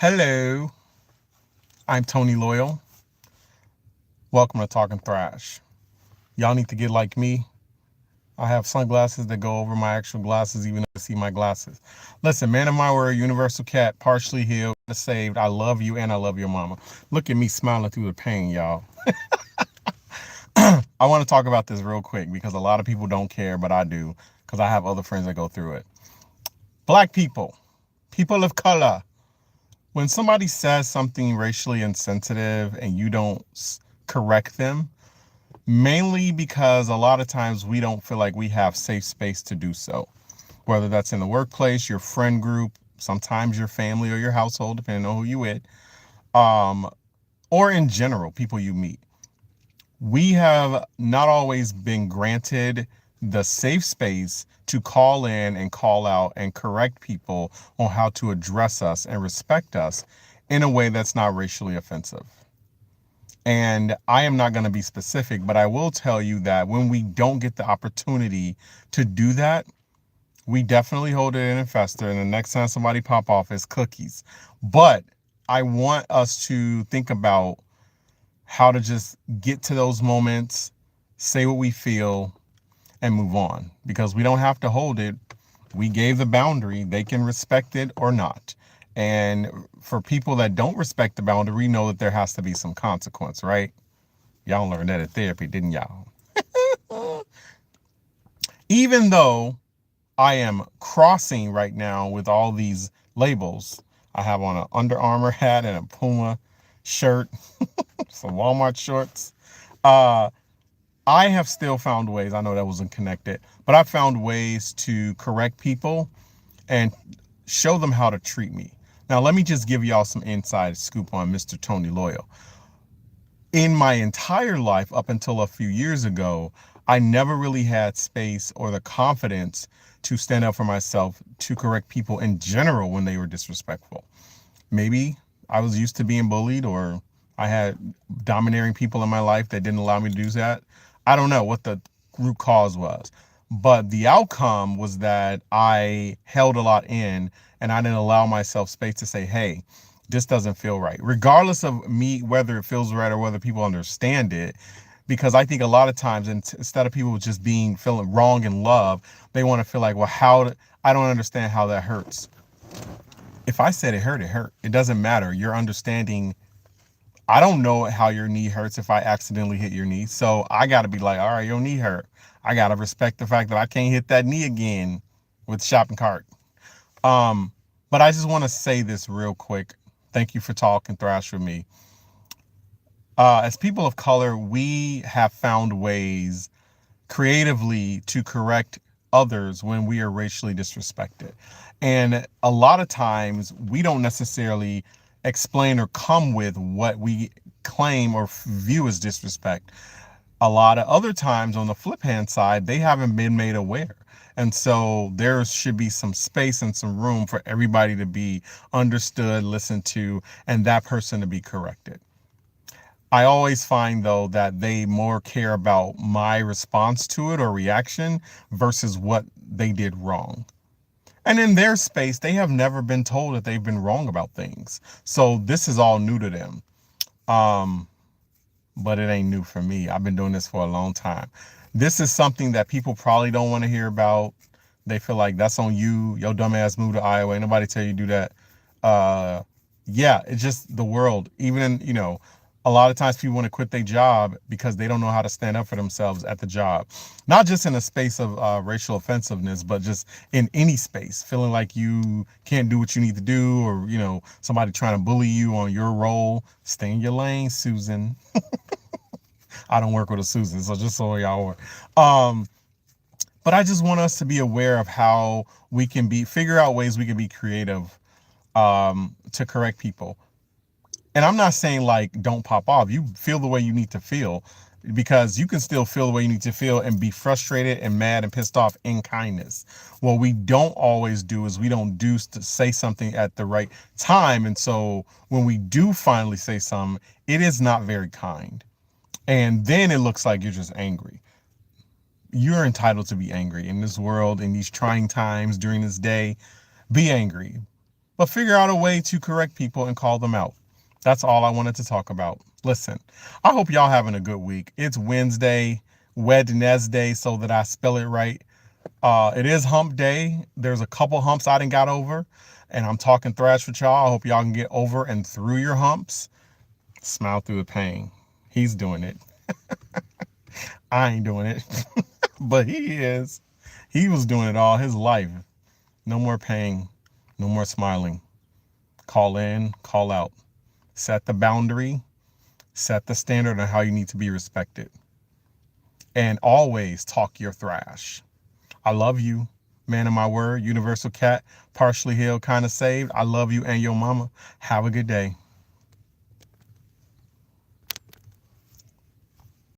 Hello, I'm Tony Loyal. Welcome to TalkNThrash. Y'all need to get like me. I have sunglasses that go over my actual glasses, even if I see my glasses. Listen, man of my word, universal cat, partially healed, saved. I love you and I love your mama. Look at me smiling through the pain, y'all. I want to talk about this real quick because a lot of people don't care, but I do because I have other friends that go through it. Black people, people of color, when somebody says something racially insensitive and you don't correct them, mainly because a lot of times we don't feel like we have safe space to do so, whether that's in the workplace, your friend group, sometimes your family or your household, depending on who you with, um, or in general, people you meet. We have not always been granted the safe space to call in and call out and correct people on how to address us and respect us in a way that's not racially offensive. And I am not going to be specific, but I will tell you that when we don't get the opportunity to do that, we definitely hold it in a fester. And the next time somebody pop off is cookies. But I want us to think about how to just get to those moments, say what we feel, and move on. Because we don't have to hold it. We gave the boundary. They can respect it or not. And for people that don't respect the boundary, we know that there has to be some consequence, right? Y'all learned that at therapy, didn't y'all? Even though I am crossing right now with all these labels, I have on an Under Armour hat and a Puma shirt, some Walmart shorts. Uh, I have still found ways. I know that wasn't connected, but I found ways to correct people and show them how to treat me. Now, let me just give y'all some inside scoop on Mr. Tony Loyal. In my entire life, up until a few years ago, I never really had space or the confidence to stand up for myself to correct people in general when they were disrespectful. Maybe I was used to being bullied or I had domineering people in my life that didn't allow me to do that. I don't know what the root cause was. But the outcome was that I held a lot in and I didn't allow myself space to say, hey, this doesn't feel right, regardless of me, whether it feels right or whether people understand it. Because I think a lot of times, instead of people just being feeling wrong in love, they want to feel like, well, I don't understand how that hurts. If I said it hurt, it hurt. It doesn't matter. You're understanding. I don't know how your knee hurts if I accidentally hit your knee. So I got to be like, all right, your knee hurt. I got to respect the fact that I can't hit that knee again with shopping cart. Um, but I just want to say this real quick. Thank you for talking thrash with me. As people of color, we have found ways creatively to correct others when we are racially disrespected. And a lot of times we don't necessarily explain or come with what we claim or view as disrespect. A lot of other times on the flip hand side, they haven't been made aware. And so there should be some space and some room for everybody to be understood, listened to, and that person to be corrected. I always find though that they more care about my response to it or reaction versus what they did wrong. And in their space, they have never been told that they've been wrong about things. So this is all new to them. Um, but it ain't new for me. I've been doing this for a long time. This is something that people probably don't want to hear about. They feel like that's on you. Your dumb ass moved to Iowa. Ain't nobody tell you to do that. Uh, yeah, it's just the world. Even in, a lot of times people want to quit their job because they don't know how to stand up for themselves at the job. Not just in a space of racial offensiveness, but just in any space, feeling like you can't do what you need to do, or somebody trying to bully you on your role. Stay in your lane, Susan. I don't work with a Susan, so just so y'all are. But I just want us to be aware of how we can figure out ways we can be creative to correct people. And I'm not saying like don't pop off. You feel the way you need to feel, because you can still feel the way you need to feel and be frustrated and mad and pissed off in kindness. What we don't always do is we don't say something at the right time. And so when we do finally say something, it is not very kind. And then it looks like you're just angry. You're entitled to be angry in this world, in these trying times during this day. Be angry. but figure out a way to correct people and call them out. That's all I wanted to talk about. Listen, I hope y'all having a good week. It's Wednesday, so that I spell it right. It is hump day. There's a couple humps I done got over, and I'm talking thrash with y'all. I hope y'all can get over and through your humps. Smile through the pain. He's doing it. I ain't doing it, but he is. He was doing it all his life. No more pain. No more smiling. Call in, call out. Set the boundary. Set the standard on how you need to be respected. And always talk your thrash. I love you. Man of my word, universal cat, partially healed, kind of saved. I love you and your mama. Have a good day.